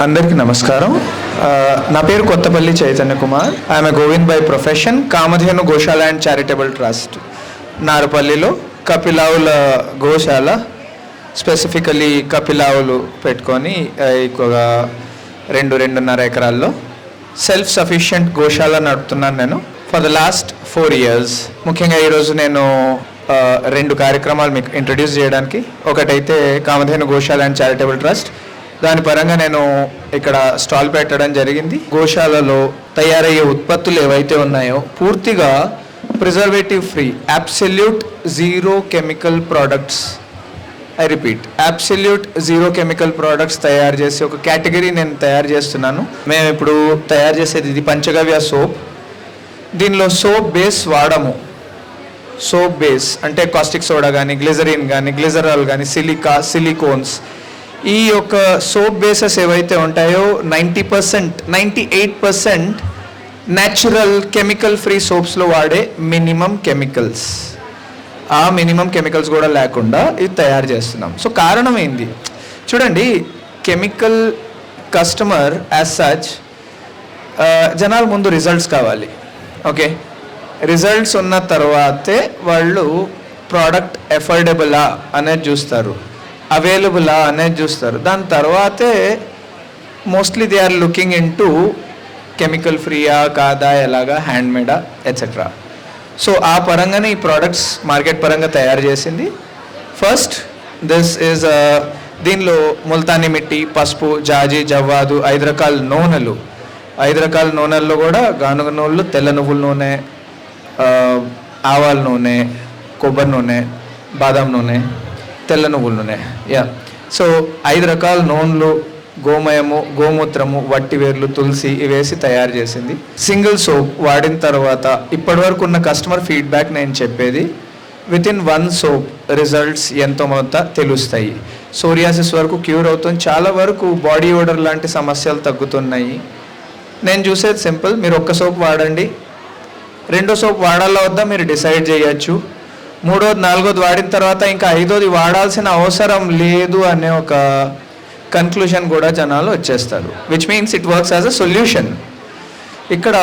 అందరికీ నమస్కారం. నా పేరు Kothapalli Chaitanya Kumar. I'm Govind by profession. Kamadhenu Goshala and charitable trust నారపల్లిలో కపిలావుల Goshala, specifically కపిలావులు పెట్టుకొని ఎక్కువగా 2-2.5 ఎకరాల్లో సెల్ఫ్ సఫిషియెంట్ గోశాల నడుపుతున్నాను నేను ఫర్ ద లాస్ట్ 4 years. ముఖ్యంగా ఈరోజు నేను 2 కార్యక్రమాలు మీకు ఇంట్రడ్యూస్ చేయడానికి, ఒకటైతే కామధేను గోశాల అండ్ చారిటబుల్ ట్రస్ట్, దాని పరంగా నేను ఇక్కడ స్టాల్ పెట్టడం జరిగింది. గోశాలలో తయారయ్యే ఉత్పత్తులు ఏవైతే ఉన్నాయో పూర్తిగా preservative free, absolute zero chemical products, I repeat absolute zero chemical products తయారు చేసి ఒక కేటగిరీ నేను తయారు చేస్తున్నాను. మేము ఇప్పుడు తయారు చేసేది ఇది పంచగవ్య సోప్. దీనిలో సోప్ బేస్ వాడము. సోప్ బేస్ అంటే కాస్టిక్ సోడా కానీ, గ్లిజరిన్ కానీ, గ్లిజరాల్ కానీ, సిలికా, సిలికోన్స్, ఈ యొక్క సోప్ బేసెస్ ఏవైతే ఉంటాయో 90%, 98% న్యాచురల్ కెమికల్ ఫ్రీ సోప్స్లో వాడే మినిమం కెమికల్స్, ఆ మినిమం కెమికల్స్ కూడా లేకుండా ఇది తయారు చేస్తున్నాం. సో కారణం ఏంది చూడండి, కెమికల్ కస్టమర్ యాజ్ సచ్ జనాల ముందు రిజల్ట్స్ కావాలి. ఓకే, రిజల్ట్స్ ఉన్న తర్వాతే వాళ్ళు ప్రోడక్ట్ ఎఫోర్డబులా అనేది చూస్తారు, అవైలబులా అనేది చూస్తారు. దాని తర్వాతే mostly they are looking into టు కెమికల్ ఫ్రీయా కాదా, ఎలాగా, హ్యాండ్మేడా, ఎట్సెట్రా. సో ఆ పరంగానే ఈ ప్రోడక్ట్స్ మార్కెట్ పరంగా తయారు చేసింది. ఫస్ట్ దిస్ ఈజ్ దీనిలో ముల్తానీ మిట్టి, పసుపు, జాజి, జవ్వాదు, 5 రకాల నూనెలు. 5 రకాల నూనెల్లో కూడా గానుగ నూనెలు, తెల్ల నువ్వుల నూనె, ఆవాల నూనె, కొబ్బరి నూనె, బాదం నూనె, తెల్ల నువ్వుల నూనె. సో 5 రకాల నూనెలు, గోమయము, గోమూత్రము, వట్టివేర్లు, తులసి ఇవేసి తయారు చేసింది. సింగిల్ సోప్ వాడిన తర్వాత ఇప్పటివరకు ఉన్న కస్టమర్ ఫీడ్బ్యాక్ నేను చెప్పేది, వితిన్ 1 సోప్ రిజల్ట్స్ ఎంతో మొత్త తెలుస్తాయి. సోరియాసిస్ వరకు క్యూర్ అవుతుంది, చాలా వరకు బాడీ ఓడర్ లాంటి సమస్యలు తగ్గుతున్నాయి. నేను చూసేది సింపుల్, మీరు 1 సోప్ వాడండి, 2వ సోప్ వాడాలా వద్దా మీరు డిసైడ్ చేయొచ్చు. 3వది 4వది వాడిన తర్వాత ఇంకా 5వది వాడాల్సిన అవసరం లేదు అనే ఒక కన్క్లూషన్ కూడా జనాలు వచ్చేస్తారు, which means it works as a solution. ఇక్కడ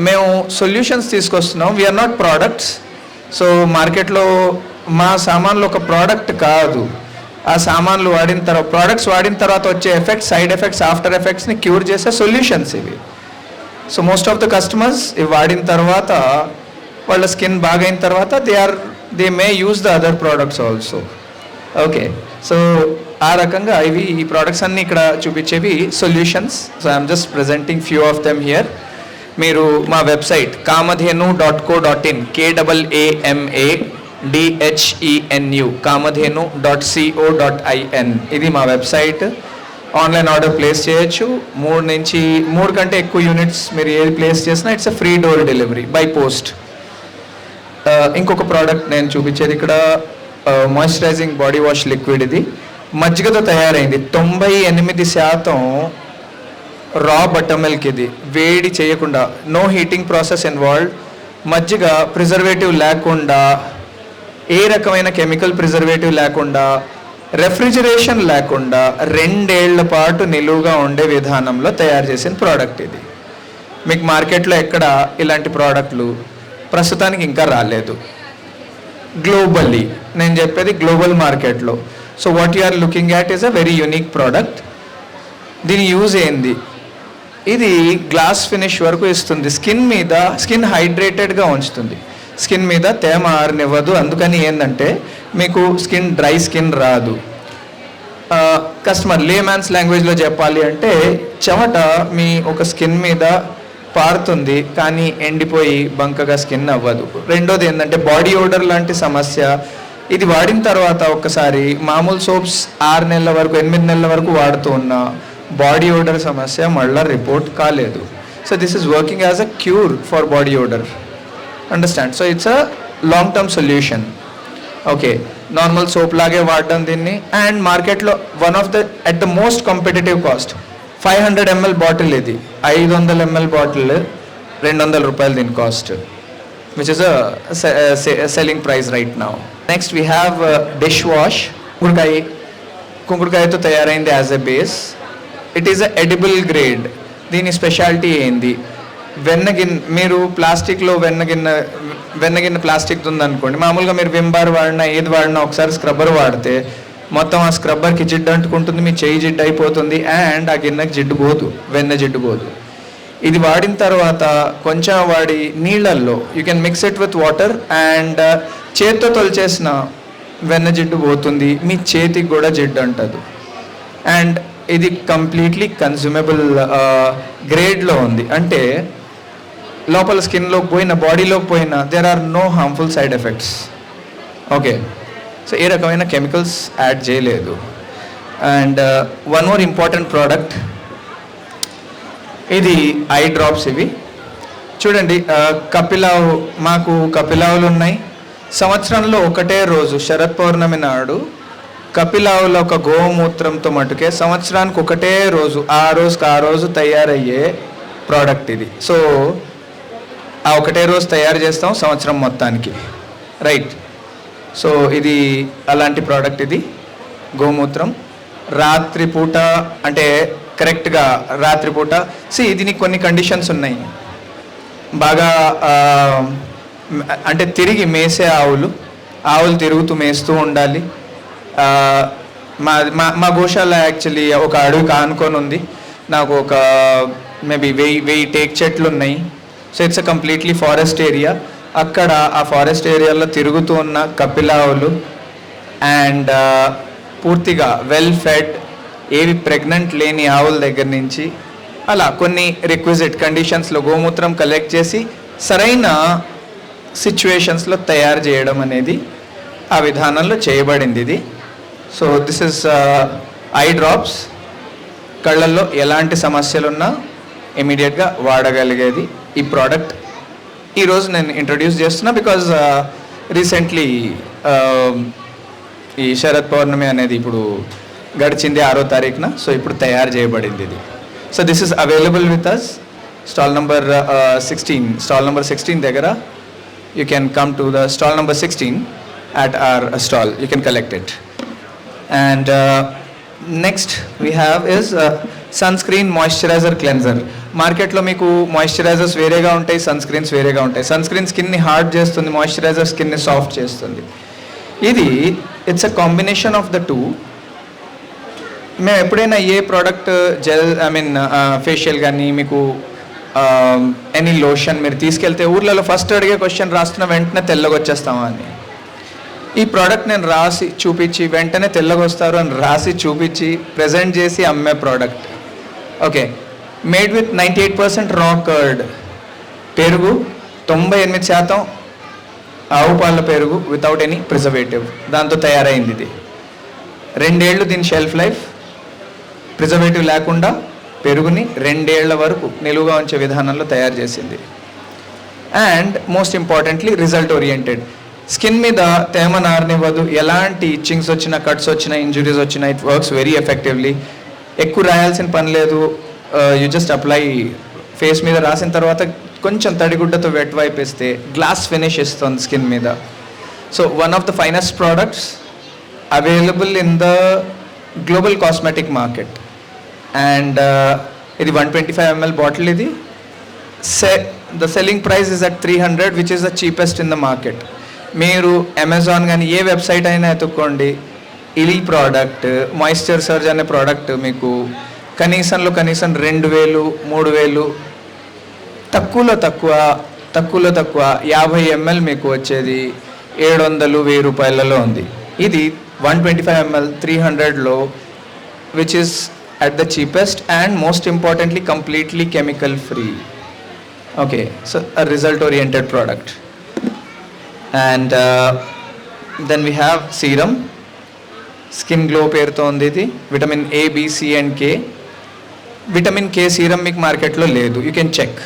మేము సొల్యూషన్స్ తీసుకొస్తున్నాం, వీఆర్ నాట్ ప్రోడక్ట్స్. సో మార్కెట్లో మా సామాన్లు ఒక ప్రోడక్ట్ కాదు, ఆ సామాన్లు వాడిన తర్వాత, ప్రోడక్ట్స్ వాడిన తర్వాత వచ్చే ఎఫెక్ట్స్, సైడ్ ఎఫెక్ట్స్, ఆఫ్టర్ ఎఫెక్ట్స్ని క్యూర్ చేసే సొల్యూషన్స్ ఇవి. So most of the customers ఇవి వాడిన తర్వాత వాళ్ళ స్కిన్ బాగైన తర్వాత they may use the other products also. Okay, so ఆ రకంగా ఇవి ఈ ప్రోడక్ట్స్ అన్నీ ఇక్కడ చూపించేవి solutions. So I'm just presenting few of them here. మీరు మా వెబ్సైట్ kamadhenu.co.in, KAMADHENU, kamadhenu.co.in, ఇది మా వెబ్సైట్. ఆన్లైన్ ఆర్డర్ ప్లేస్ చేయొచ్చు. 3 కంటే ఎక్కువ యూనిట్స్ మీరు ఏది ప్లేస్ చేసినా it's a free door delivery by post. ఇంకొక ప్రోడక్ట్ నేను చూపించేది ఇక్కడ మాయిశ్చరైజింగ్ బాడీ వాష్ లిక్విడ్. ఇది మజ్జిగతో తయారైంది, 98% రా బటర్ మిల్క్. ఇది వేడి చేయకుండా, నో హీటింగ్ ప్రాసెస్ ఇన్వాల్వ్డ్. మజ్జిగ ప్రిజర్వేటివ్ లేకుండా, ఏ రకమైన కెమికల్ ప్రిజర్వేటివ్ లేకుండా, రెఫ్రిజిరేషన్ లేకుండా 2 ఏళ్ల పాటు నిలువుగా ఉండే విధానంలో తయారు చేసిన ప్రోడక్ట్ ఇది. మీకు మార్కెట్లో ఎక్కడ ఇలాంటి ప్రోడక్ట్లు ప్రస్తుతానికి ఇంకా రాలేదు గ్లోబల్లీ. నేను చెప్పేది గ్లోబల్ మార్కెట్లో. So what you are looking at is a very unique product. దీని యూజ్ ఏంది, ఇది గ్లాస్ ఫినిష్ వరకు ఇస్తుంది, స్కిన్ హైడ్రేటెడ్గా ఉంచుతుంది, స్కిన్ మీద తేమ ఆరనివ్వదు. అందుకని ఏంటంటే మీకు డ్రై స్కిన్ రాదు. కస్టమర్ లేమ్యాన్స్ లాంగ్వేజ్లో చెప్పాలి అంటే చెమట మీ ఒక స్కిన్ మీద పారుతుంది కానీ ఎండిపోయి బంకగా స్కిన్ అవ్వదు. రెండోది ఏంటంటే బాడీ ఓడర్ లాంటి సమస్య. ఇది వాడిన తర్వాత ఒక్కసారి మామూలు సోప్స్ 6 నెలల వరకు, 8 నెలల వరకు వాడుతూ ఉన్న బాడీ ఓడర్ సమస్య మళ్ళీ రిపోర్ట్ కాలేదు. So this is working as a cure for body odour, understand. So it's a long term solution. Okay, normal soap లాగే వాడడం దీన్ని. అండ్ మార్కెట్లో one of the at the most competitive cost 500 ml bottle. ఇది 500 ml bottle, 200 రూపాయలు దీని cost, which is a selling price right now. Next we have dish wash. కుంకుడుకాయతో తయారైంది as a base. It is a edible grade. దీని speciality ఏంది? మీరు ప్లాస్టిక్లో వెన్నగిన్నె plastic ఉందనుకోండి, మామూలుగా మీరు విమ్ బార్ వాడినా ఏది వాడినా ఒకసారి స్క్రబ్బర్ వాడితే మొత్తం ఆ స్క్రబ్బర్కి జిడ్డు అంటుకుంటుంది, మీ చేయి జిడ్డు అయిపోతుంది, అండ్ ఆ గిన్నెకి జిడ్డు పోదు, వెన్న జిడ్డు పోదు. ఇది వాడిన తర్వాత కొంచెం వాడి నీళ్ళల్లో you can mix it with water and చేత్తో తొలిచేసిన వెన్న జిడ్డు పోతుంది, మీ చేతికి కూడా జిడ్డు అంటదు. అండ్ ఇది కంప్లీట్లీ కన్జ్యూమబుల్ గ్రేడ్లో ఉంది, అంటే లోపల స్కిన్లోకి పోయిన బాడీలోకి పోయిన there are no harmful side effects. Okay, so ఏ రకమైన కెమికల్స్ యాడ్ చేయలేదు. And one more important product, ఇది ఐ డ్రాప్స్. ఇవి చూడండి, కపిలావ్, మాకు కపిలావులు ఉన్నాయి. సంవత్సరంలో ఒకటే రోజు శరత్ పౌర్ణమి నాడు కపిలావుల ఒక గోమూత్రంతో మటుకే సంవత్సరానికి ఒకటే రోజు, ఆ రోజు తయారయ్యే ప్రోడక్ట్ ఇది. సో ఆ ఒకటే రోజు తయారు చేస్తాం సంవత్సరం మొత్తానికి, రైట్? సో ఇది అలాంటి ప్రోడక్ట్. ఇది గోమూత్రం. రాత్రిపూట, అంటే కరెక్ట్గా రాత్రిపూట, దీనికి కొన్ని కండిషన్స్ ఉన్నాయి. బాగా అంటే తిరిగి మేసే ఆవులు తిరుగుతూ మేస్తూ ఉండాలి. మా గోశాల యాక్చువల్లీ ఒక అడవి కానుకొని ఉంది. నాకు ఒక మేబీ 1000 టేక్ చెట్లు ఉన్నాయి. So it's a completely forest area. అక్కడ ఆ ఫారెస్ట్ ఏరియాలో తిరుగుతూ ఉన్న కపిలావులు అండ్ పూర్తిగా వెల్ ఫెడ్, ఏవి ప్రెగ్నెంట్ లేని ఆవుల దగ్గర నుంచి అలా కొన్ని రిక్విజిట్ కండిషన్స్లో గోమూత్రం కలెక్ట్ చేసి సరైన సిచ్యువేషన్స్లో తయారు చేయడం అనేది ఆ విధానంలో చేయబడింది ఇది. So this is eye drops. కళ్ళల్లో ఎలాంటి సమస్యలున్నా ఇమీడియట్గా వాడగలిగేది ఈ ప్రోడక్ట్. ఈరోజు నేను ఇంట్రడ్యూస్ చేస్తున్నా బికాజ్ రీసెంట్లీ ఈ శరత్ పౌర్ణమి అనేది ఇప్పుడు గడిచింది 6వ తారీఖున. సో ఇప్పుడు తయారు చేయబడింది ఇది. So this is available with us stall number 16 దగ్గర. You can come to the stall number 16 at our stall. You can collect it. And next we have is sunscreen moisturizer cleanser. మార్కెట్లో మీకు moisturisers వేరేగా ఉంటాయి, sun screens వేరేగా ఉంటాయి. Sun screen స్కిన్ని hard చేస్తుంది, moisturiser స్కిన్ని సాఫ్ట్ చేస్తుంది. ఇది it's a combination of the two. మేము ఎప్పుడైనా ఏ ప్రోడక్ట్ ఫేషియల్ కానీ మీకు ఎనీ లోషన్ మీరు తీసుకెళ్తే ఊర్లలో ఫస్ట్ అడిగే క్వశ్చన్ రాస్తున్న వెంటనే తెల్లగా వచ్చేస్తామా అని. ఈ ప్రోడక్ట్ నేను రాసి చూపించి వెంటనే తెల్లగా వస్తారు అని రాసి చూపించి ప్రజెంట్ చేసి అమ్మే ప్రోడక్ట్. ఓకే, మేడ్ విత్ 98% రా కర్డ్ పెరుగు, 98% ఆవు పాల పెరుగు వితౌట్ ఎనీ ప్రిజర్వేటివ్, దాంతో తయారైంది ఇది. 2 ఏళ్ళు దీని షెల్ఫ్ లైఫ్. ప్రిజర్వేటివ్ లేకుండా పెరుగుని 2 ఏళ్ల వరకు నిలువుగా ఉంచే విధానంలో తయారు చేసింది. And most importantly result oriented. Skin మీద తేమ నారనివ్వదు, ఎలాంటి ఇచ్చింగ్స్ వచ్చినా, కట్స్ వచ్చినా, ఇంజురీస్ వచ్చినా ఇట్ వర్క్స్ వెరీ ఎఫెక్టివ్లీ. ఎక్కువ రాయాల్సిన పని లేదు. You just apply. ఫేస్ మీద రాసిన తర్వాత కొంచెం తడిగుడ్డతో వెట్ వైప్ ఇస్తే గ్లాస్ ఫినిష్ ఇస్తుంది స్కిన్ మీద. So one of the finest products available in the global cosmetic market. And ఇది 125 ml బాటిల్. ఇది the selling price is at 300, which is the cheapest in the market. మీరు Amazon కానీ ఏ website అయినా ఎత్తుక్కోండి, ఈ product moisture surge అనే product మీకు కనీసం 2000, 3000, తక్కువలో తక్కువ 50 ml మీకు వచ్చేది 700-1000 రూపాయలలో ఉంది. ఇది 125 ml 300లో, which is at the cheapest and most importantly completely chemical free. Okay, so a result oriented product. And then we have serum, skin glow పేరుతో ఉంది. ఇది vitamin A, B, C and K. Vitamin K serum మీకు మార్కెట్లో లేదు, you can check.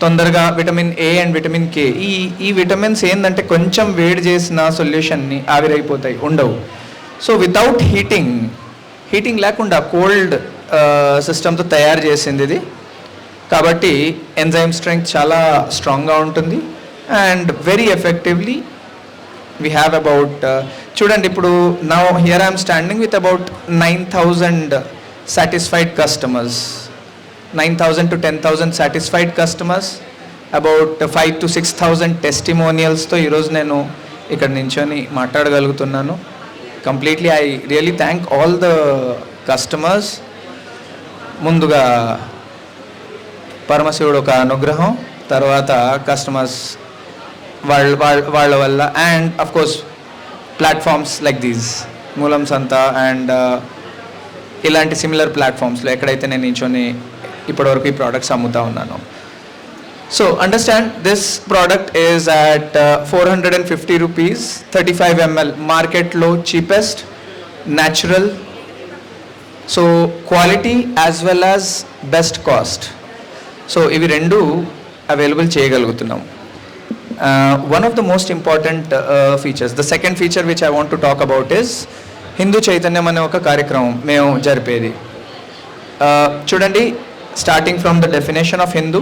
తొందరగా vitamin A and vitamin K, ఈ vitamins ఏంటంటే కొంచెం వేడి చేసిన సొల్యూషన్ని ఆవిరైపోతాయి, ఉండవు. సో వితౌట్ హీటింగ్ లేకుండా కోల్డ్ సిస్టమ్తో తయారు చేసింది ఇది. కాబట్టి ఎంజైమ్ స్ట్రెంగ్త్ చాలా స్ట్రాంగ్గా ఉంటుంది and very effectively we have about చూడండి ఇప్పుడు now here I'm standing with about 9000 satisfied customers, 9,000 to 10,000 satisfied customers, about 5 to 6,000 టెస్టిమోనియల్స్తో ఈరోజు నేను ఇక్కడ నించొని మాట్లాడగలుగుతున్నాను. Completely I really thank all the customers. ముందుగా పరమశివుడు ఒక అనుగ్రహం, తర్వాత కస్టమర్స్ వాళ్ళ వల్ల, and of course platforms like these మూలం సంత అండ్ ఇలాంటి సిమిలర్ ప్లాట్ఫామ్స్లో ఎక్కడైతే నేను నించొని ఇప్పటివరకు ఈ ప్రోడక్ట్స్ అమ్ముతా ఉన్నాను. So understand, this product is at 450 rupees, 35 ml, మార్కెట్లో cheapest, natural, so quality as well as best cost. So ఇవి రెండు అవైలబుల్ చేయగలుగుతున్నాం. One of the most important features, the second feature which I want to talk about is Hindu Chaitanyam అనే ఒక కార్యక్రమం మేము జరిపేది. చూడండి, starting from the definition of Hindu,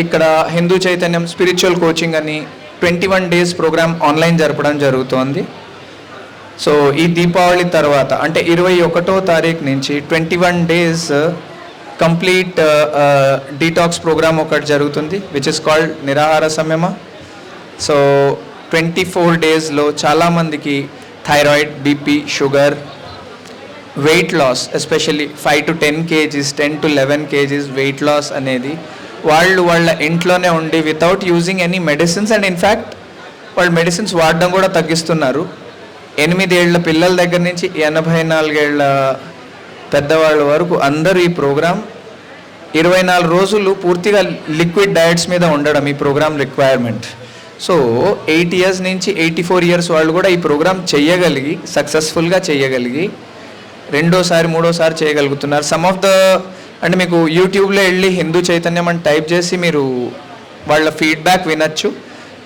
ఇక్కడ హిందూ చైతన్యం స్పిరిచువల్ కోచింగ్ అని 21 days ప్రోగ్రామ్ ఆన్లైన్ జరపడం జరుగుతోంది. సో ఈ దీపావళి తర్వాత అంటే 21వ తారీఖు నుంచి 21 days కంప్లీట్ డీటాక్స్ ప్రోగ్రామ్ ఒకటి జరుగుతుంది, విచ్ ఇస్ కాల్డ్ నిరాహార సంయమ. సో 24 daysలో చాలామందికి thyroid, BP, sugar, weight loss, especially 5 to 10 kgs, 10 to 11 kgs weight loss అనేది వాళ్ళ ఇంట్లోనే ఉండి without using any medicines, and in fact వాళ్ళు మెడిసిన్స్ వాడడం కూడా తగ్గిస్తున్నారు. 8 ఏళ్ల పిల్లల దగ్గర నుంచి 84 ఏళ్ల పెద్దవాళ్ళ వరకు అందరూ ఈ ప్రోగ్రామ్ 24 రోజులు పూర్తిగా లిక్విడ్ డయట్స్ మీద ఉండడం ఈ ప్రోగ్రామ్ రిక్వైర్మెంట్. సో 8 years నుంచి 84 years వాళ్ళు కూడా ఈ ప్రోగ్రామ్ చేయగలిగి, సక్సెస్ఫుల్గా చేయగలిగి, రెండోసారి మూడోసారి చేయగలుగుతున్నారు. సమ్ ఆఫ్ ద అంటే మీకు యూట్యూబ్లో వెళ్ళి హిందూ చైతన్యం అని టైప్ చేసి మీరు వాళ్ళ ఫీడ్బ్యాక్ వినొచ్చు.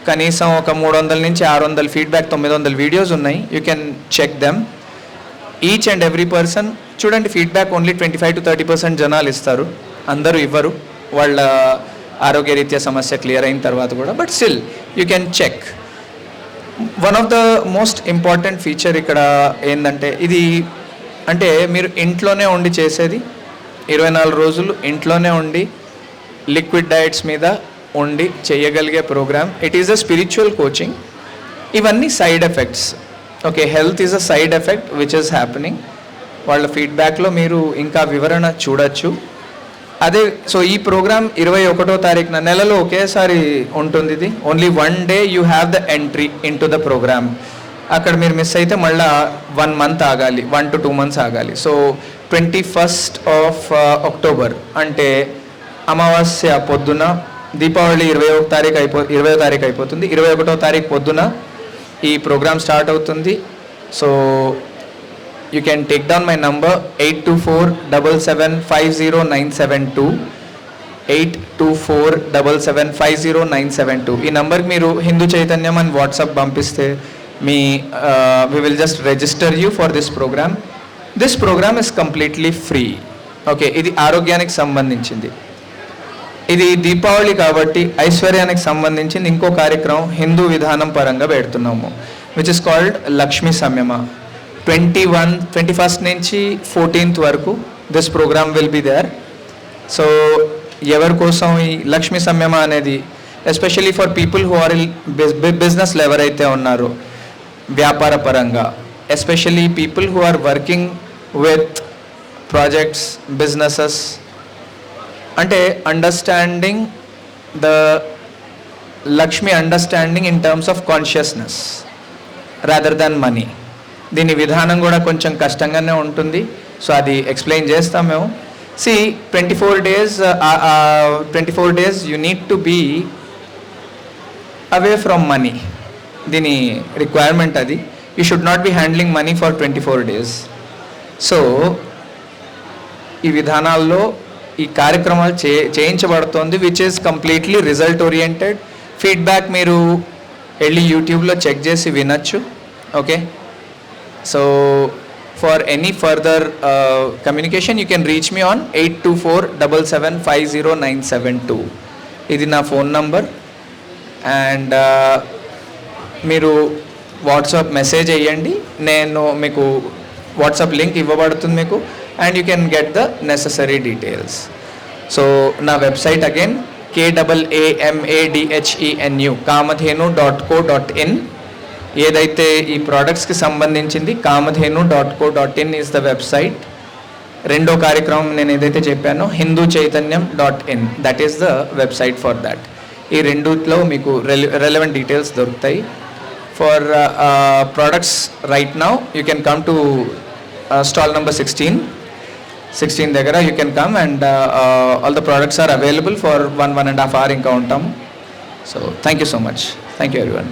కనీసం ఒక 300 నుంచి 600 ఫీడ్బ్యాక్, 900 వీడియోస్ ఉన్నాయి. You can check them. Each and every person చూడండి, ఫీడ్బ్యాక్ ఓన్లీ 25 to 30% జనాలు ఇస్తారు, అందరూ ఇవ్వరు వాళ్ళ ఆరోగ్యరీత్యా సమస్య క్లియర్ అయిన తర్వాత కూడా. But still you can check. One of the most important feature ఇక్కడ ఏంటంటే, ఇది అంటే మీరు ఇంట్లోనే ఉండి చేసేది, 24 రోజులు ఇంట్లోనే ఉండి లిక్విడ్ డయట్స్ మీద ఉండి చేయగలిగే program. It is a spiritual coaching. ఇవన్నీ side effects. Okay, health is a side effect which is happening. వాళ్ళ ఫీడ్బ్యాక్లో మీరు ఇంకా వివరణ చూడొచ్చు. అదే, సో ఈ ప్రోగ్రామ్ 21వ తారీఖున, నెలలో ఒకేసారి ఉంటుంది ఇది. Only 1 day you have the entry in to the programme. అక్కడ మీరు మిస్ అయితే మళ్ళీ 1 month ఆగాలి, 1 to 2 months ఆగాలి. సో 21st of October అంటే అమావాస్య పొద్దున, దీపావళి 20వ తారీఖు అయిపోతుంది, 21వ తారీఖు పొద్దున ఈ ప్రోగ్రామ్ స్టార్ట్ అవుతుంది. So you can take down my number 8247750972, 8247750972. ఈ నంబర్కి మీరు హిందూ చైతన్యం అని వాట్సాప్ పంపిస్తే మీ we will just register you for this program. This program is completely free. Okay, ఇది ఆరోగ్యానికి సంబంధించింది. ఇది దీపావళి కాబట్టి ఐశ్వర్యానికి సంబంధించింది ఇంకో కార్యక్రమం హిందూ విధానం పరంగా పెడుతున్నాము, which is called Lakshmi Samyama. 21st నుంచి 14th వరకు this program will be there. So ఎవరి కోసం ఈ లక్ష్మీ సంయమ అనేది, especially for people who are బిజినెస్లు ఎవరైతే ఉన్నారో వ్యాపార పరంగా, especially people who are working with projects, businesses, అంటే understanding the Lakshmi, understanding in terms of consciousness rather than money. దీని విధానం కూడా కొంచెం కష్టంగానే ఉంటుంది. సో అది ఎక్స్ప్లెయిన్ చేస్తాం మేము. See, 24 days you need to be away from money. దీని రిక్వైర్మెంట్ అది. You should not be handling money for 24 days. So ఈ విధానాల్లో ఈ కార్యక్రమాలు చేయించబడుతోంది, which is completely result oriented. Feedback మీరు వెళ్ళి యూట్యూబ్లో చెక్ చేసి వినొచ్చు. Okay, so for any further communication you can reach me on 8247750972. ఇది నా ఫోన్ నంబర్. అండ్ మీరు వాట్సాప్ మెసేజ్ వేయండి, నేను మీకు వాట్సాప్ లింక్ ఇవ్వబడుతుంది మీకు. and you can get the necessary details. So na website again KAAMADHENU kamadhenu.co.in. ఏదైతే ఈ ప్రోడక్ట్స్కి సంబంధించింది kamadhenu.co.in ఈజ్ ద వెబ్సైట్. రెండో కార్యక్రమం నేను ఏదైతే చెప్పానో hinduchaitanyam.in, that is the website for that. ఈ రెండులో మీకు రెలవెంట్ డీటెయిల్స్ దొరుకుతాయి. For products right now you can come to stall number 16 దగ్గర you can come and all the products are available for 1.5 hours ఇంకా ఉంటాం. So thank you so much. Thank you everyone.